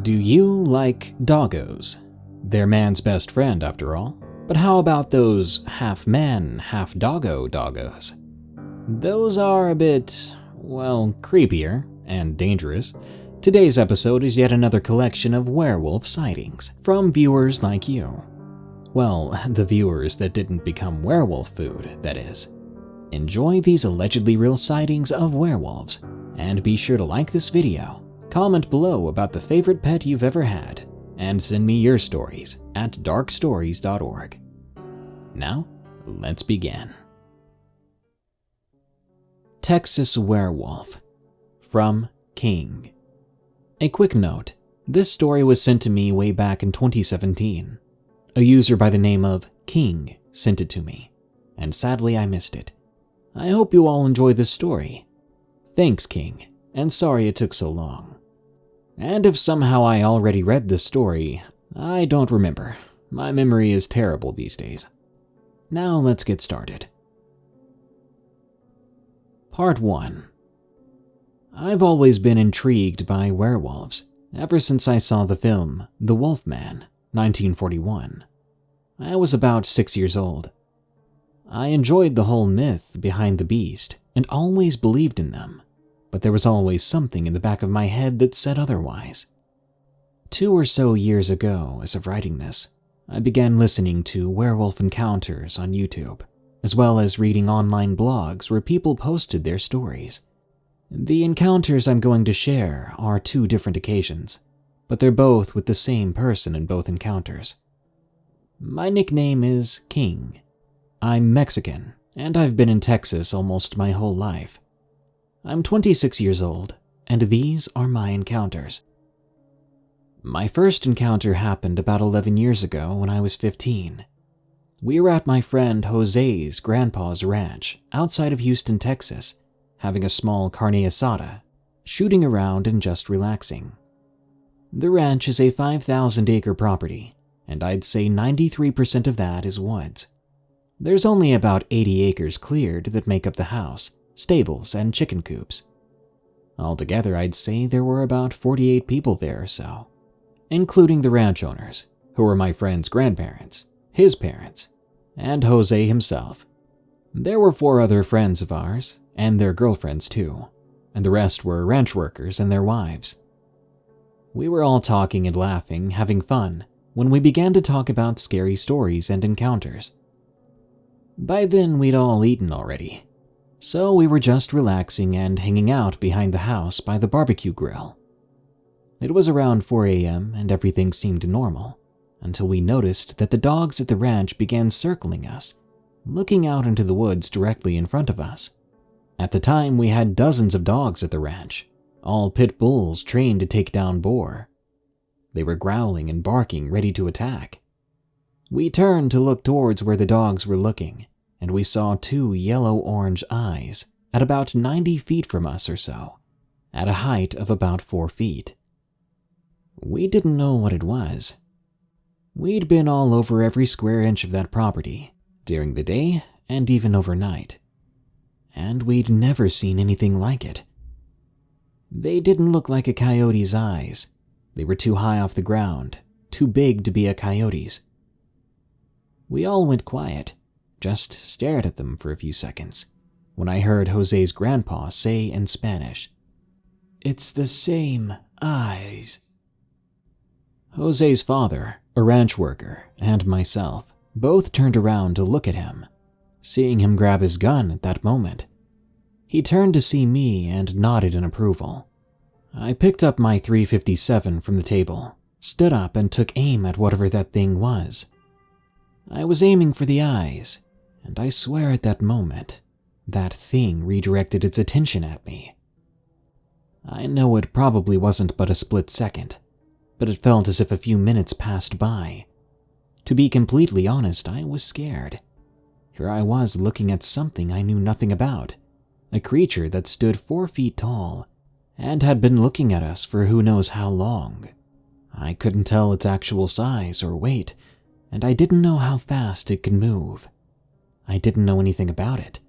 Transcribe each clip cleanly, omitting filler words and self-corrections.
Do you like doggos? They're man's best friend, after all. But how about those half-man, half-doggo doggos? Those are a bit, well, creepier and dangerous. Today's episode is yet another collection of werewolf sightings from viewers like you. Well, the viewers that didn't become werewolf food, that is. Enjoy these allegedly real sightings of werewolves, and be sure to like this video, comment below about the favorite pet you've ever had, and send me your stories at darkstories.org. Now, let's begin. Texas Werewolf from King. A quick note, this story was sent to me way back in 2017. A user by the name of King sent it to me, and sadly I missed it. I hope you all enjoy this story. Thanks, King, and sorry it took so long. And if somehow I already read this story, I don't remember. My memory is terrible these days. Now let's get started. Part 1. I've always been intrigued by werewolves, ever since I saw the film The Wolfman, 1941. I was about 6 years old. I enjoyed the whole myth behind the beast and always believed in them, but there was always something in the back of my head that said otherwise. 2 or so years ago, as of writing this, I began listening to werewolf encounters on YouTube, as well as reading online blogs where people posted their stories. The encounters I'm going to share are 2 different occasions, but they're both with the same person in both encounters. My nickname is King. I'm Mexican, and I've been in Texas almost my whole life. I'm 26 years old, and these are my encounters. My first encounter happened about 11 years ago when I was 15. We were at my friend Jose's grandpa's ranch outside of Houston, Texas, having a small carne asada, shooting around and just relaxing. The ranch is a 5,000-acre property, and I'd say 93% of that is woods. There's only about 80 acres cleared that make up the house, stables, and chicken coops. Altogether, I'd say there were about 48 people there or so, including the ranch owners, who were my friend's grandparents, his parents, and Jose himself. There were 4 other friends of ours, and their girlfriends too, and the rest were ranch workers and their wives. We were all talking and laughing, having fun, when we began to talk about scary stories and encounters. By then, we'd all eaten already, so we were just relaxing and hanging out behind the house by the barbecue grill. It was around 4 a.m. and everything seemed normal, until we noticed that the dogs at the ranch began circling us, looking out into the woods directly in front of us. At the time, we had dozens of dogs at the ranch, all pit bulls trained to take down boar. They were growling and barking, ready to attack. We turned to look towards where the dogs were looking, and we saw 2 yellow-orange eyes at about 90 feet from us or so, at a height of about 4 feet. We didn't know what it was. We'd been all over every square inch of that property, during the day and even overnight, and we'd never seen anything like it. They didn't look like a coyote's eyes. They were too high off the ground, too big to be a coyote's. We all went quiet, just stared at them for a few seconds, when I heard Jose's grandpa say in Spanish, "It's the same eyes." Jose's father, a ranch worker, and myself both turned around to look at him, seeing him grab his gun at that moment. He turned to see me and nodded in approval. I picked up my .357 from the table, stood up, and took aim at whatever that thing was. I was aiming for the eyes, and I swear at that moment, that thing redirected its attention at me. I know it probably wasn't but a split second, but it felt as if a few minutes passed by. To be completely honest, I was scared. Here I was looking at something I knew nothing about, a creature that stood 4 feet tall and had been looking at us for who knows how long. I couldn't tell its actual size or weight, and I didn't know how fast it could move. I didn't know anything about it,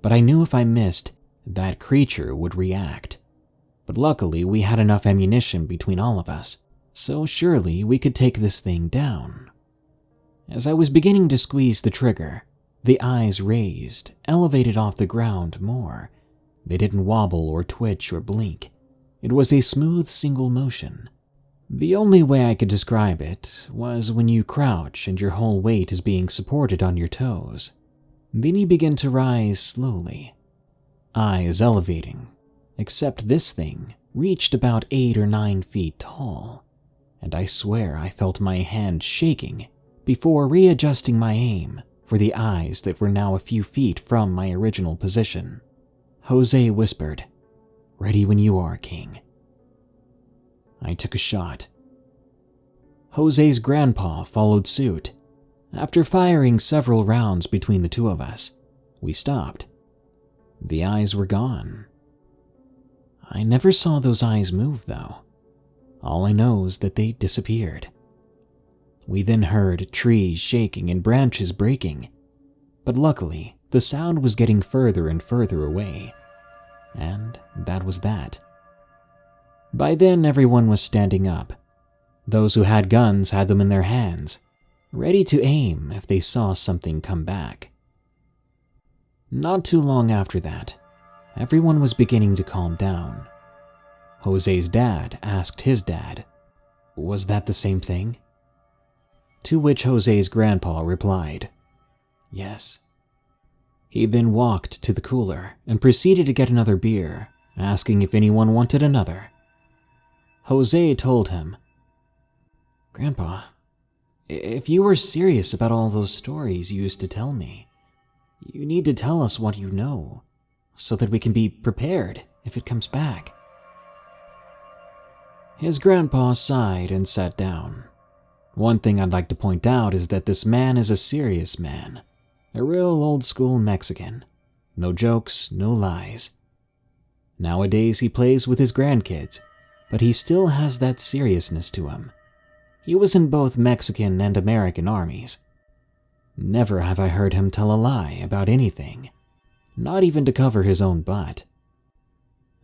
but I knew if I missed, that creature would react. But luckily, we had enough ammunition between all of us, so surely we could take this thing down. As I was beginning to squeeze the trigger, the eyes raised, elevated off the ground more. They didn't wobble or twitch or blink. It was a smooth single motion. The only way I could describe it was when you crouch and your whole weight is being supported on your toes. Then you begin to rise slowly. Eyes elevating, except this thing reached about 8 or 9 feet tall, and I swear I felt my hand shaking before readjusting my aim for the eyes that were now a few feet from my original position. Jose whispered, "Ready when you are, King." I took a shot. Jose's grandpa followed suit. After firing several rounds between the two of us, we stopped. The eyes were gone. I never saw those eyes move, though. All I know is that they disappeared. We then heard trees shaking and branches breaking, but luckily the sound was getting further and further away, and that was that. By then everyone was standing up. Those who had guns had them in their hands, ready to aim if they saw something come back. Not too long after that, everyone was beginning to calm down. Jose's dad asked his dad, "Was that the same thing?" To which Jose's grandpa replied, "Yes." He then walked to the cooler and proceeded to get another beer, asking if anyone wanted another. Jose told him, "Grandpa, if you were serious about all those stories you used to tell me, you need to tell us what you know, so that we can be prepared if it comes back." His grandpa sighed and sat down. One thing I'd like to point out is that this man is a serious man, a real old-school Mexican. No jokes, no lies. Nowadays he plays with his grandkids, but he still has that seriousness to him. He was in both Mexican and American armies. Never have I heard him tell a lie about anything, not even to cover his own butt.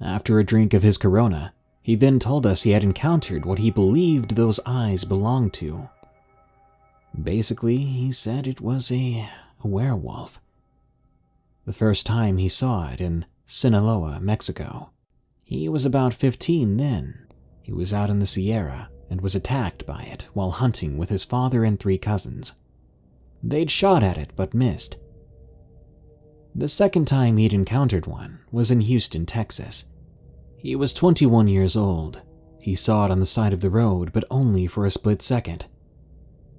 After a drink of his Corona, he then told us he had encountered what he believed those eyes belonged to. Basically, he said it was a werewolf. The first time he saw it in Sinaloa, Mexico. He was about 15 then. He was out in the Sierra and was attacked by it while hunting with his father and 3 cousins. They'd shot at it but missed. The second time he'd encountered one was in Houston, Texas. He was 21 years old. He saw it on the side of the road, but only for a split second.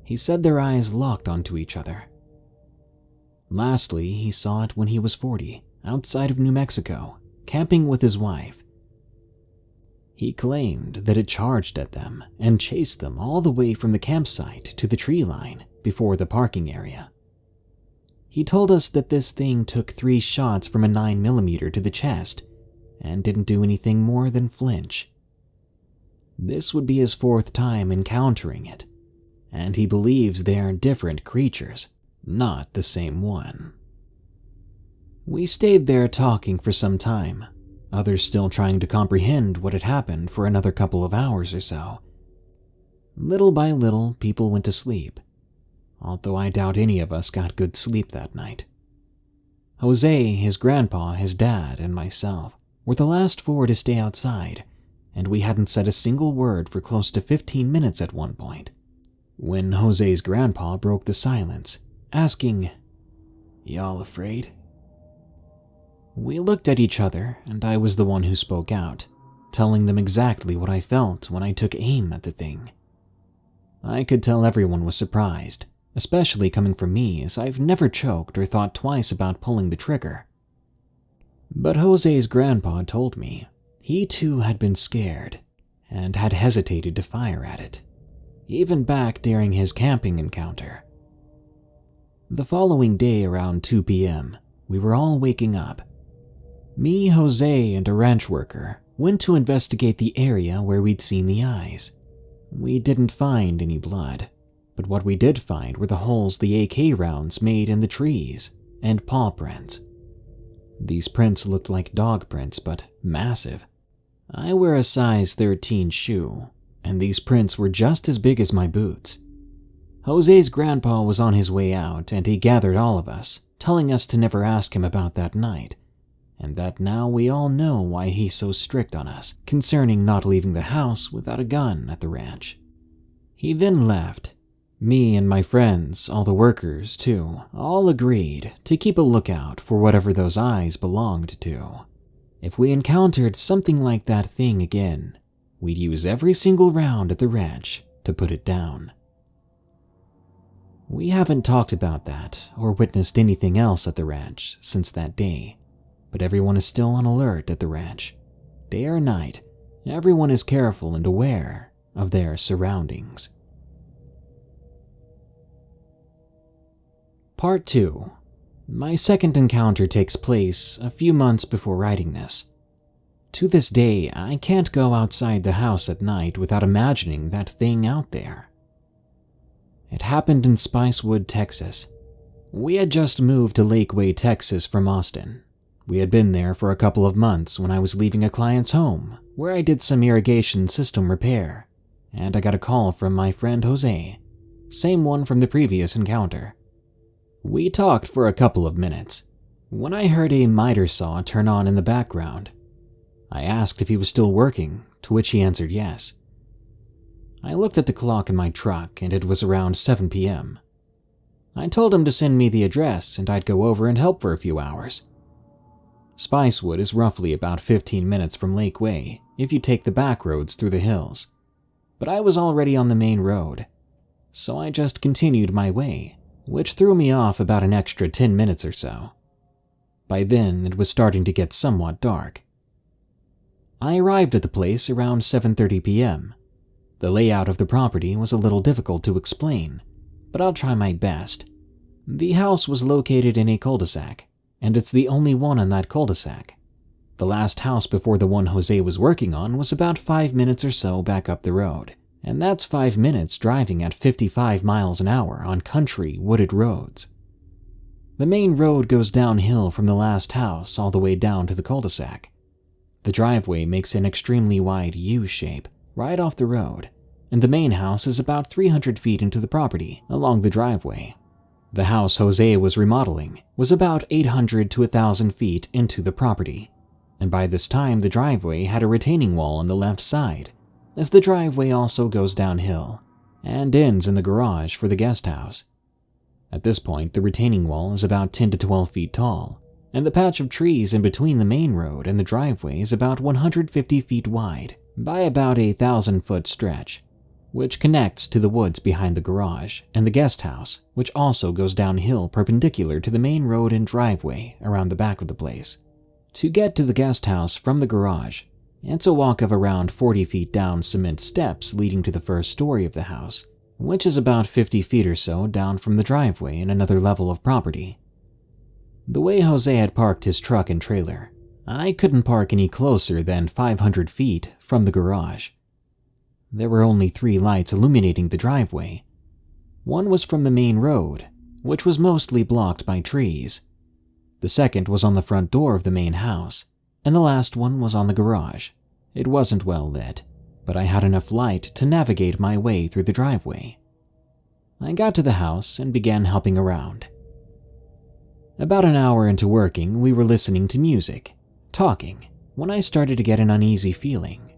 He said their eyes locked onto each other. Lastly, he saw it when he was 40, outside of New Mexico, camping with his wife. He claimed that it charged at them and chased them all the way from the campsite to the tree line before the parking area. He told us that this thing took 3 shots from a 9mm to the chest and didn't do anything more than flinch. This would be his 4th time encountering it, and he believes they are different creatures, not the same one. We stayed there talking for some time, others still trying to comprehend what had happened for another couple of hours or so. Little by little, people went to sleep, although I doubt any of us got good sleep that night. Jose, his grandpa, his dad, and myself were the last 4 to stay outside, and we hadn't said a single word for close to 15 minutes at one point, when Jose's grandpa broke the silence, asking, "Y'all afraid?" We looked at each other, and I was the one who spoke out, telling them exactly what I felt when I took aim at the thing. I could tell everyone was surprised, especially coming from me, as I've never choked or thought twice about pulling the trigger. But Jose's grandpa told me he too had been scared and had hesitated to fire at it, even back during his camping encounter. The following day around 2 p.m., we were all waking up. Me, Jose, and a ranch worker went to investigate the area where we'd seen the eyes. We didn't find any blood, but what we did find were the holes the AK rounds made in the trees and paw prints. These prints looked like dog prints, but massive. I wear a size 13 shoe, and these prints were just as big as my boots. Jose's grandpa was on his way out, and he gathered all of us, telling us to never ask him about that night, and that now we all know why he's so strict on us concerning not leaving the house without a gun at the ranch. He then left. Me and my friends, all the workers too, all agreed to keep a lookout for whatever those eyes belonged to. If we encountered something like that thing again, we'd use every single round at the ranch to put it down. We haven't talked about that or witnessed anything else at the ranch since that day, but everyone is still on alert at the ranch. Day or night, everyone is careful and aware of their surroundings. Part 2. My second encounter takes place a few months before writing this. To this day, I can't go outside the house at night without imagining that thing out there. It happened in Spicewood, Texas. We had just moved to Lakeway, Texas from Austin. We had been there for a couple of months when I was leaving a client's home, where I did some irrigation system repair, and I got a call from my friend Jose, same one from the previous encounter. We talked for a couple of minutes, when I heard a miter saw turn on in the background. I asked if he was still working, to which he answered yes. I looked at the clock in my truck and it was around 7 p.m. I told him to send me the address and I'd go over and help for a few hours. Spicewood is roughly about 15 minutes from Lakeway if you take the back roads through the hills, but I was already on the main road, so I just continued my way, which threw me off about an extra 10 minutes or so. By then, it was starting to get somewhat dark. I arrived at the place around 7:30 p.m. The layout of the property was a little difficult to explain, but I'll try my best. The house was located in a cul-de-sac, and it's the only one in that cul-de-sac. The last house before the one Jose was working on was about 5 minutes or so back up the road, and that's 5 minutes driving at 55 miles an hour on country, wooded roads. The main road goes downhill from the last house all the way down to the cul-de-sac. The driveway makes an extremely wide U shape right off the road, and the main house is about 300 feet into the property along the driveway. The house Jose was remodeling was about 800 to 1,000 feet into the property, and by this time the driveway had a retaining wall on the left side, as the driveway also goes downhill and ends in the garage for the guest house. At this point, the retaining wall is about 10 to 12 feet tall, and the patch of trees in between the main road and the driveway is about 150 feet wide by about a 1,000-foot stretch, which connects to the woods behind the garage and the guest house, which also goes downhill perpendicular to the main road and driveway around the back of the place. To get to the guest house from the garage, it's a walk of around 40 feet down cement steps leading to the first story of the house, which is about 50 feet or so down from the driveway in another level of property. The way Jose had parked his truck and trailer, I couldn't park any closer than 500 feet from the garage. There were only 3 lights illuminating the driveway. One was from the main road, which was mostly blocked by trees. The second was on the front door of the main house, and the last one was on the garage. It wasn't well lit, but I had enough light to navigate my way through the driveway. I got to the house and began helping around. About an hour into working, we were listening to music, talking, when I started to get an uneasy feeling.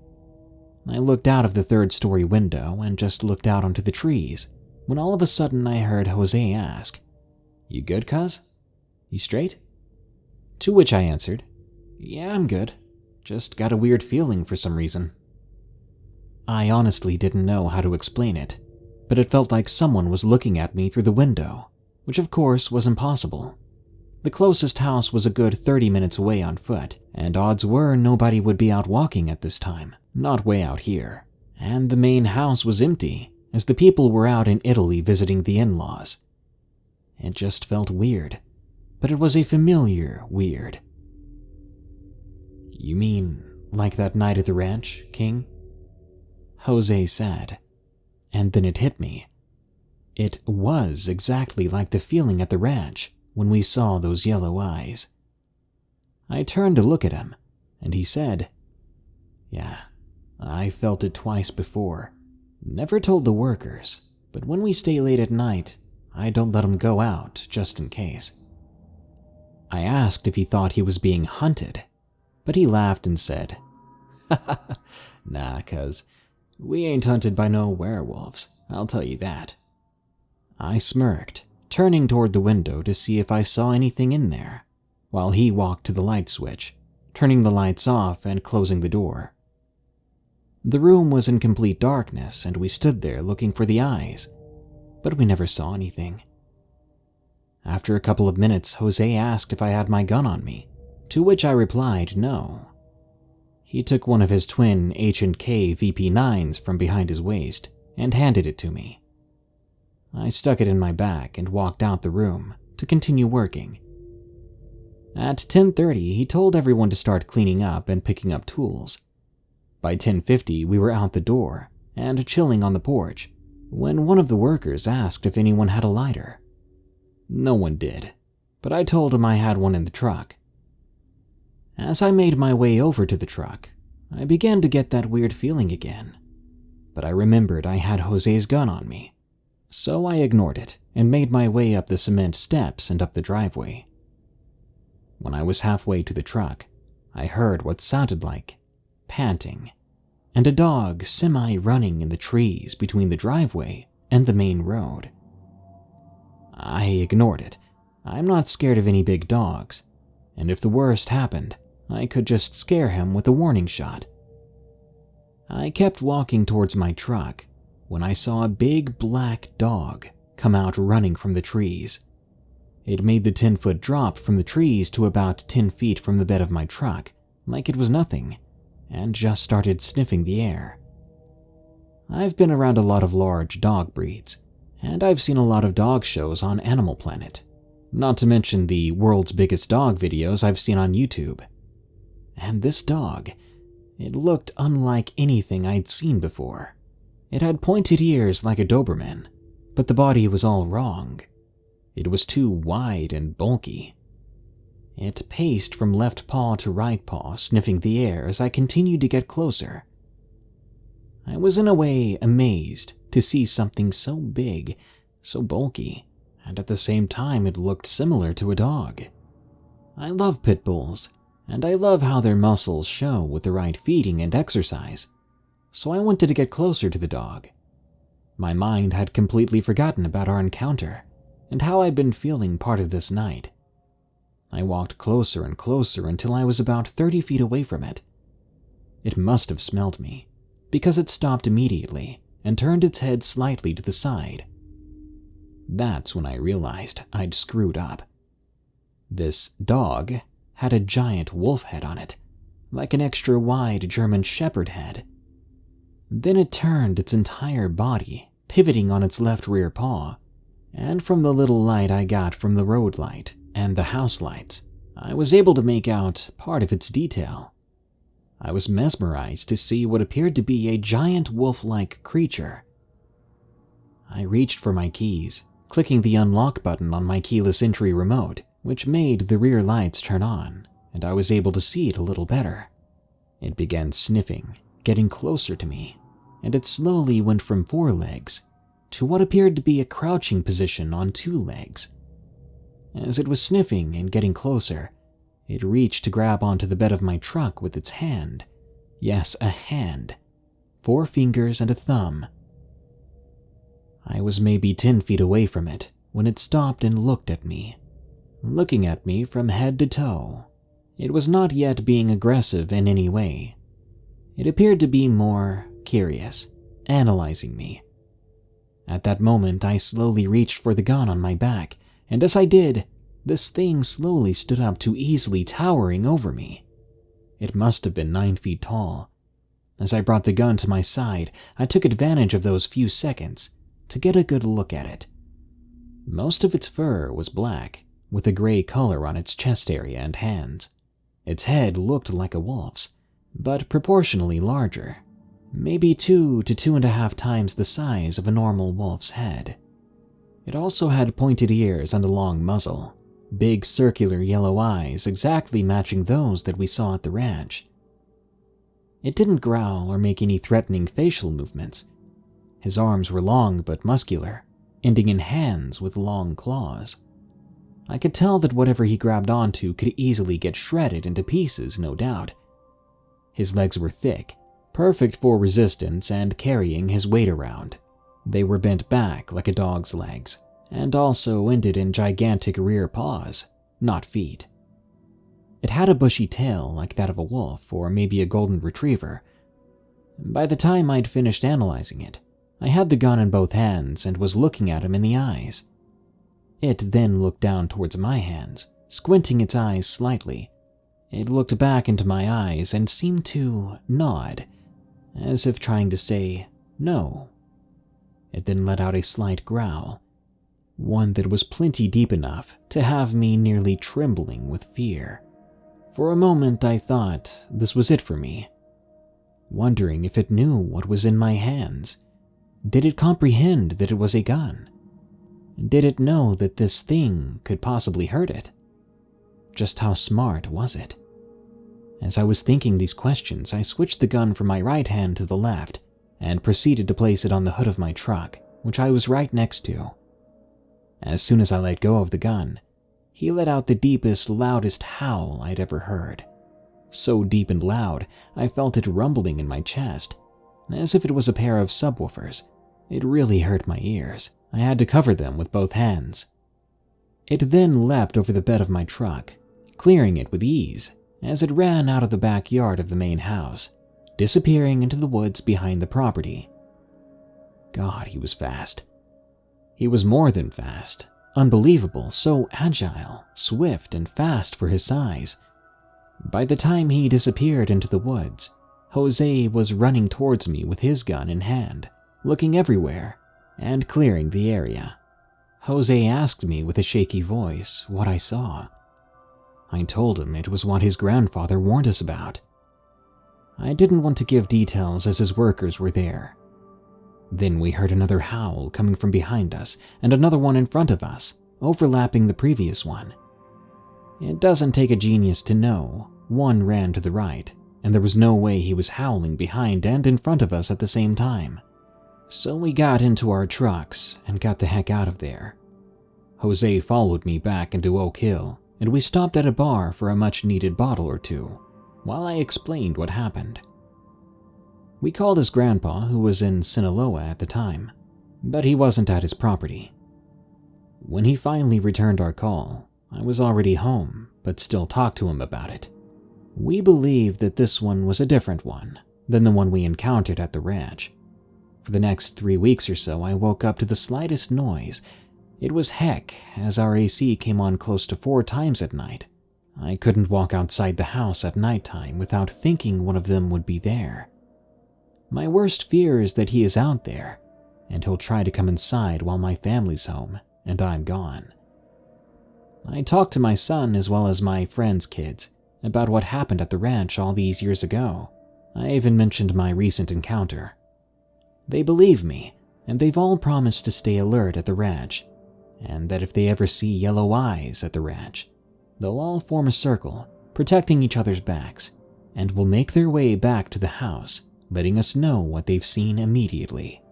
I looked out of the 3rd-story window and just looked out onto the trees, when all of a sudden I heard Jose ask, "You good, cuz? You straight?" To which I answered, "Yeah, I'm good. Just got a weird feeling for some reason." I honestly didn't know how to explain it, but it felt like someone was looking at me through the window, which of course was impossible. The closest house was a good 30 minutes away on foot, and odds were nobody would be out walking at this time, not way out here. And the main house was empty, as the people were out in Italy visiting the in-laws. It just felt weird, but it was a familiar weird. "You mean like that night at the ranch, King?" Jose said, and then it hit me. It was exactly like the feeling at the ranch when we saw those yellow eyes. I turned to look at him, and he said, "Yeah, I felt it twice before. Never told the workers, but when we stay late at night, I don't let him go out just in case. I asked if he thought he was being hunted, but he laughed and said, "Nah, cuz we ain't hunted by no werewolves, I'll tell you that." I smirked, turning toward the window to see if I saw anything in there, while he walked to the light switch, turning the lights off and closing the door. The room was in complete darkness, and we stood there looking for the eyes, but we never saw anything. After a couple of minutes, Jose asked if I had my gun on me, to which I replied no. He took one of his twin H&K VP9s from behind his waist and handed it to me. I stuck it in my back and walked out the room to continue working. At 10:30, he told everyone to start cleaning up and picking up tools. By 10:50, we were out the door and chilling on the porch when one of the workers asked if anyone had a lighter. No one did, but I told him I had one in the truck. As I made my way over to the truck, I began to get that weird feeling again, but I remembered I had Jose's gun on me, so I ignored it and made my way up the cement steps and up the driveway. When I was halfway to the truck, I heard what sounded like panting and a dog semi-running in the trees between the driveway and the main road. I ignored it. I'm not scared of any big dogs, and if the worst happened, I could just scare him with a warning shot. I kept walking towards my truck when I saw a big black dog come out running from the trees. It made the 10-foot drop from the trees to about 10 feet from the bed of my truck, like it was nothing, and just started sniffing the air. I've been around a lot of large dog breeds, and I've seen a lot of dog shows on Animal Planet, not to mention the world's biggest dog videos I've seen on YouTube. And this dog, it looked unlike anything I'd seen before. It had pointed ears like a Doberman, but the body was all wrong. It was too wide and bulky. It paced from left paw to right paw, sniffing the air as I continued to get closer. I was in a way amazed to see something so big, so bulky, and at the same time it looked similar to a dog. I love pit bulls, and I love how their muscles show with the right feeding and exercise, so I wanted to get closer to the dog. My mind had completely forgotten about our encounter and how I'd been feeling part of this night. I walked closer and closer until I was about 30 feet away from it. It must have smelled me, because it stopped immediately and turned its head slightly to the side. That's when I realized I'd screwed up. This dog had a giant wolf head on it, like an extra wide German shepherd head. Then it turned its entire body, pivoting on its left rear paw, and from the little light I got from the road light and the house lights, I was able to make out part of its detail. I was mesmerized to see what appeared to be a giant wolf-like creature. I reached for my keys, clicking the unlock button on my keyless entry remote, which made the rear lights turn on, and I was able to see it a little better. It began sniffing, getting closer to me, and it slowly went from 4 legs to what appeared to be a crouching position on 2 legs. As it was sniffing and getting closer, it reached to grab onto the bed of my truck with its hand. Yes, a hand. 4 fingers and a thumb. I was maybe 10 feet away from it when it stopped and looked at me, looking at me from head to toe. It was not yet being aggressive in any way. It appeared to be more curious, analyzing me. At that moment, I slowly reached for the gun on my back, and as I did, this thing slowly stood up to easily towering over me. It must have been 9 feet tall. As I brought the gun to my side, I took advantage of those few seconds to get a good look at it. Most of its fur was black, with a gray color on its chest area and hands. Its head looked like a wolf's, but proportionally larger, maybe 2 to 2.5 times the size of a normal wolf's head. It also had pointed ears and a long muzzle, big circular yellow eyes exactly matching those that we saw at the ranch. It didn't growl or make any threatening facial movements. His arms were long but muscular, ending in hands with long claws. I could tell that whatever he grabbed onto could easily get shredded into pieces, no doubt. His legs were thick, perfect for resistance and carrying his weight around. They were bent back like a dog's legs, and also ended in gigantic rear paws, not feet. It had a bushy tail like that of a wolf or maybe a golden retriever. By the time I'd finished analyzing it, I had the gun in both hands and was looking at him in the eyes. It then looked down towards my hands, squinting its eyes slightly. It looked back into my eyes and seemed to nod, as if trying to say no. It then let out a slight growl, one that was plenty deep enough to have me nearly trembling with fear. For a moment I thought this was it for me, wondering if it knew what was in my hands. Did it comprehend that it was a gun? Did it know that this thing could possibly hurt it? Just how smart was it? As I was thinking these questions, I switched the gun from my right hand to the left and proceeded to place it on the hood of my truck, which I was right next to. As soon as I let go of the gun, he let out the deepest, loudest howl I'd ever heard. So deep and loud, I felt it rumbling in my chest, as if it was a pair of subwoofers. It really hurt my ears. I had to cover them with both hands. It then leapt over the bed of my truck, clearing it with ease as it ran out of the backyard of the main house, disappearing into the woods behind the property. God, he was fast. He was more than fast. Unbelievable, so agile, swift, and fast for his size. By the time he disappeared into the woods, Jose was running towards me with his gun in hand, looking everywhere and clearing the area. Jose asked me with a shaky voice what I saw. I told him it was what his grandfather warned us about. I didn't want to give details as his workers were there. Then we heard another howl coming from behind us and another one in front of us, overlapping the previous one. It doesn't take a genius to know one ran to the right, and there was no way he was howling behind and in front of us at the same time. So we got into our trucks and got the heck out of there. Jose followed me back into Oak Hill, and we stopped at a bar for a much-needed bottle or two, while I explained what happened. We called his grandpa, who was in Sinaloa at the time, but he wasn't at his property. When he finally returned our call, I was already home, but still talked to him about it. We believed that this one was a different one than the one we encountered at the ranch. For the next 3 weeks or so, I woke up to the slightest noise. It was heck, as our AC came on close to 4 times at night. I couldn't walk outside the house at nighttime without thinking one of them would be there. My worst fear is that he is out there, and he'll try to come inside while my family's home, and I'm gone. I talked to my son as well as my friends' kids about what happened at the ranch all these years ago. I even mentioned my recent encounter. They believe me, and they've all promised to stay alert at the ranch, and that if they ever see yellow eyes at the ranch, they'll all form a circle, protecting each other's backs, and will make their way back to the house, letting us know what they've seen immediately.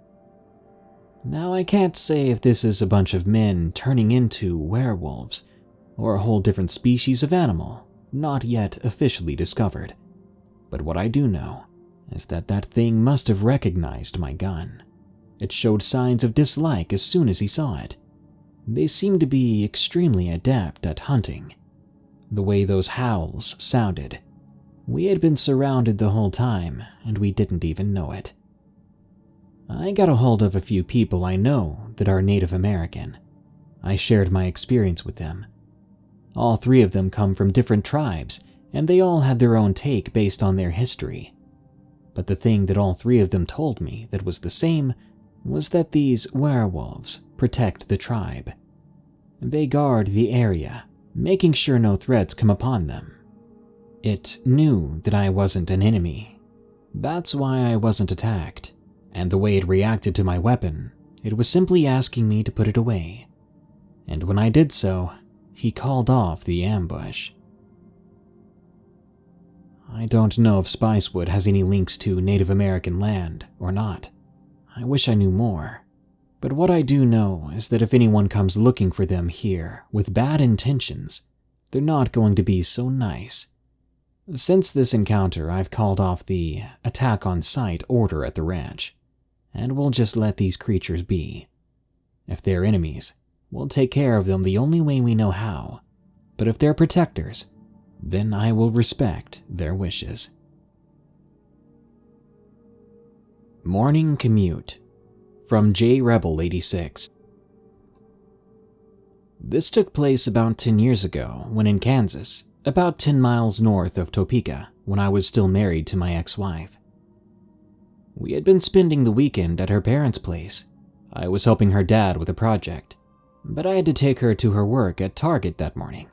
Now, I can't say if this is a bunch of men turning into werewolves, or a whole different species of animal, not yet officially discovered. But what I do know is that that thing must have recognized my gun. It showed signs of dislike as soon as he saw it. They seem to be extremely adept at hunting. The way those howls sounded, we had been surrounded the whole time, and we didn't even know it. I got a hold of a few people I know that are Native American. I shared my experience with them. All 3 of them come from different tribes, and they all had their own take based on their history. But the thing that all 3 of them told me that was the same was that these werewolves protect the tribe. They guard the area, making sure no threats come upon them. It knew that I wasn't an enemy. That's why I wasn't attacked, and the way it reacted to my weapon, it was simply asking me to put it away. And when I did so, he called off the ambush. I don't know if Spicewood has any links to Native American land or not. I wish I knew more. But what I do know is that if anyone comes looking for them here with bad intentions, they're not going to be so nice. Since this encounter, I've called off the attack on sight order at the ranch, and we'll just let these creatures be. If they're enemies, we'll take care of them the only way we know how. But if they're protectors, then I will respect their wishes. Morning Commute from J Rebel 86. This took place about 10 years ago when in Kansas, about 10 miles north of Topeka, when I was still married to my ex-wife. We had been spending the weekend at her parents' place. I was helping her dad with a project, but I had to take her to her work at Target that morning.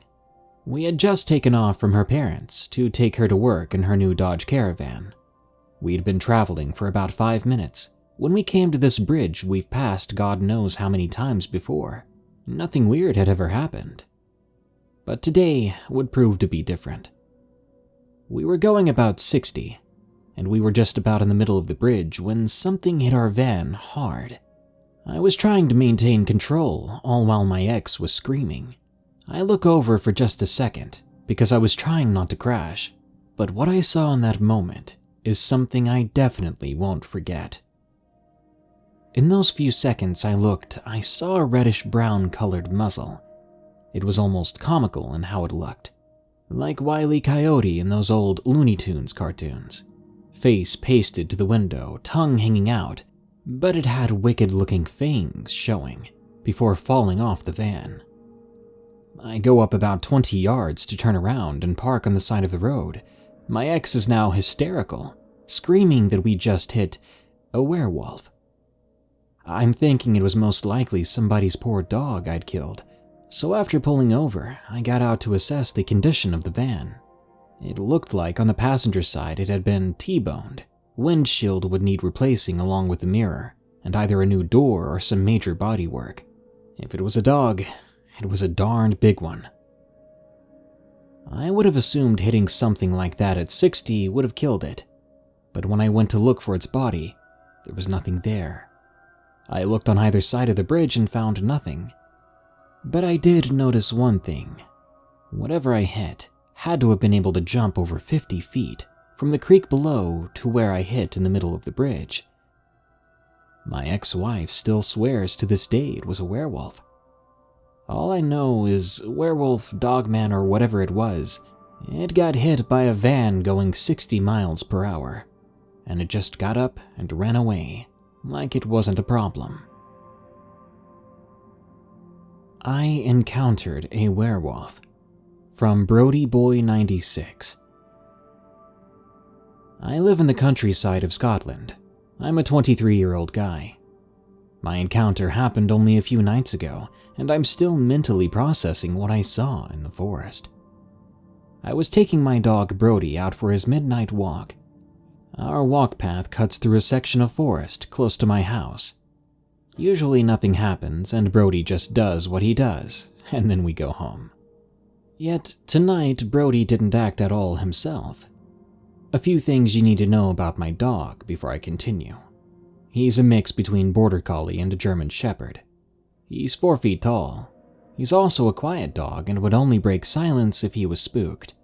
We had just taken off from her parents to take her to work in her new Dodge Caravan. We'd been traveling for about 5 minutes when we came to this bridge we've passed God knows how many times before. Nothing weird had ever happened. But today would prove to be different. We were going about 60, and we were just about in the middle of the bridge when something hit our van hard. I was trying to maintain control, all while my ex was screaming. I look over for just a second, because I was trying not to crash, but what I saw in that moment is something I definitely won't forget. In those few seconds I looked, I saw a reddish-brown colored muzzle. It was almost comical in how it looked, like Wile E. Coyote in those old Looney Tunes cartoons. Face pasted to the window, tongue hanging out, but it had wicked-looking fangs showing before falling off the van. I go up about 20 yards to turn around and park on the side of the road. My ex is now hysterical, screaming that we just hit a werewolf. I'm thinking it was most likely somebody's poor dog I'd killed, so after pulling over, I got out to assess the condition of the van. It looked like on the passenger side it had been T-boned. Windshield would need replacing along with the mirror, and either a new door or some major bodywork. If it was a dog, it was a darned big one. I would have assumed hitting something like that at 60 would have killed it, but when I went to look for its body, there was nothing there. I looked on either side of the bridge and found nothing. But I did notice one thing. Whatever I hit had to have been able to jump over 50 feet from the creek below to where I hit in the middle of the bridge. My ex-wife still swears to this day it was a werewolf. All I know is werewolf, dogman, or whatever it was, it got hit by a van going 60 miles per hour, and it just got up and ran away like it wasn't a problem. I encountered a werewolf from Brody Boy 96. I live in the countryside of Scotland. I'm a 23-year-old guy. My encounter happened only a few nights ago, and I'm still mentally processing what I saw in the forest. I was taking my dog Brody out for his midnight walk. Our walk path cuts through a section of forest close to my house. Usually nothing happens and Brody just does what he does, and then we go home. Yet tonight Brody didn't act at all himself. A few things you need to know about my dog before I continue. He's a mix between Border Collie and a German Shepherd. He's 4 feet tall. He's also a quiet dog and would only break silence if he was spooked.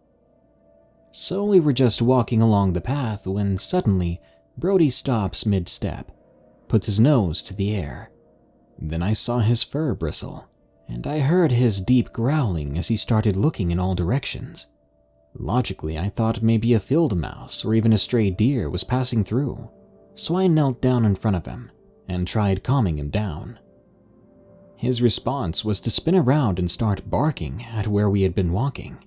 So we were just walking along the path when suddenly Brody stops mid-step, puts his nose to the air. Then I saw his fur bristle, and I heard his deep growling as he started looking in all directions. Logically, I thought maybe a field mouse or even a stray deer was passing through, so I knelt down in front of him and tried calming him down. His response was to spin around and start barking at where we had been walking.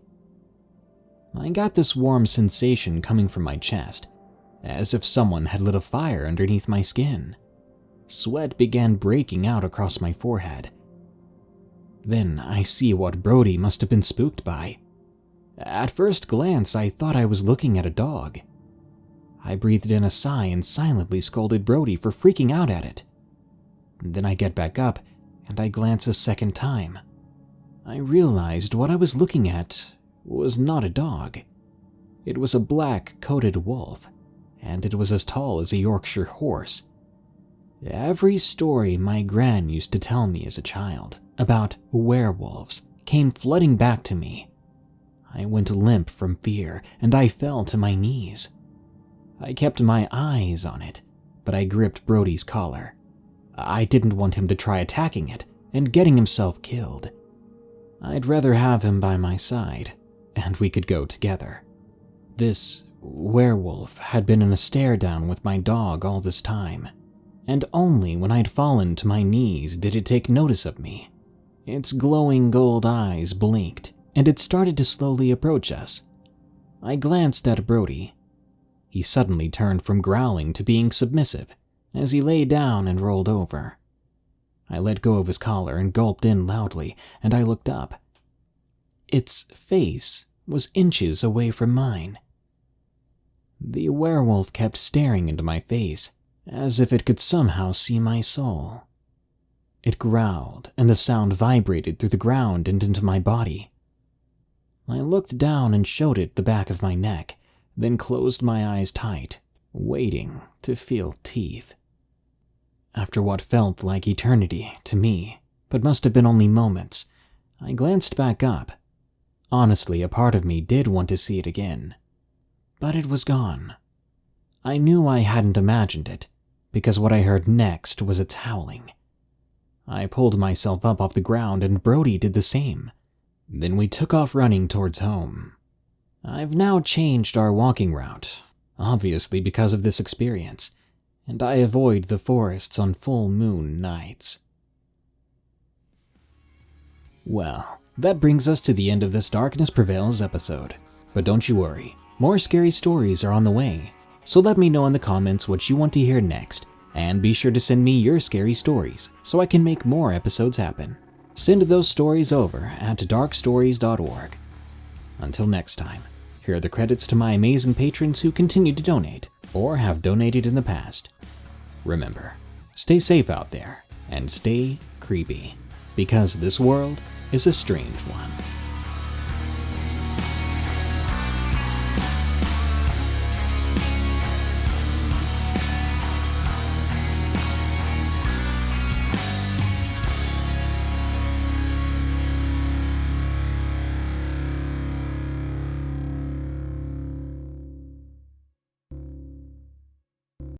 I got this warm sensation coming from my chest, as if someone had lit a fire underneath my skin. Sweat began breaking out across my forehead. Then I see what Brody must have been spooked by. At first glance, I thought I was looking at a dog. I breathed in a sigh and silently scolded Brody for freaking out at it. Then I get back up and I glance a second time. I realized what I was looking at was not a dog. It was a black-coated wolf, and it was as tall as a Yorkshire horse. Every story my gran used to tell me as a child about werewolves came flooding back to me. I went limp from fear, and I fell to my knees. I kept my eyes on it, but I gripped Brody's collar. I didn't want him to try attacking it and getting himself killed. I'd rather have him by my side, and we could go together. This werewolf had been in a stare-down with my dog all this time, and only when I'd fallen to my knees did it take notice of me. Its glowing gold eyes blinked, and it started to slowly approach us. I glanced at Brody. He suddenly turned from growling to being submissive as he lay down and rolled over. I let go of his collar and gulped in loudly, and I looked up. Its face was inches away from mine. The werewolf kept staring into my face, as if it could somehow see my soul. It growled, and the sound vibrated through the ground and into my body. I looked down and showed it the back of my neck, then closed my eyes tight, waiting to feel teeth. After what felt like eternity to me, but must have been only moments, I glanced back up. Honestly, a part of me did want to see it again. But it was gone. I knew I hadn't imagined it, because what I heard next was its howling. I pulled myself up off the ground and Brody did the same. Then we took off running towards home. I've now changed our walking route, obviously because of this experience, and I avoid the forests on full moon nights. Well, that brings us to the end of this Darkness Prevails episode. But don't you worry, more scary stories are on the way, so let me know in the comments what you want to hear next, and be sure to send me your scary stories so I can make more episodes happen. Send those stories over at darkstories.org. Until next time, here are the credits to my amazing patrons who continue to donate or have donated in the past. Remember, stay safe out there and stay creepy, because this world is a strange one.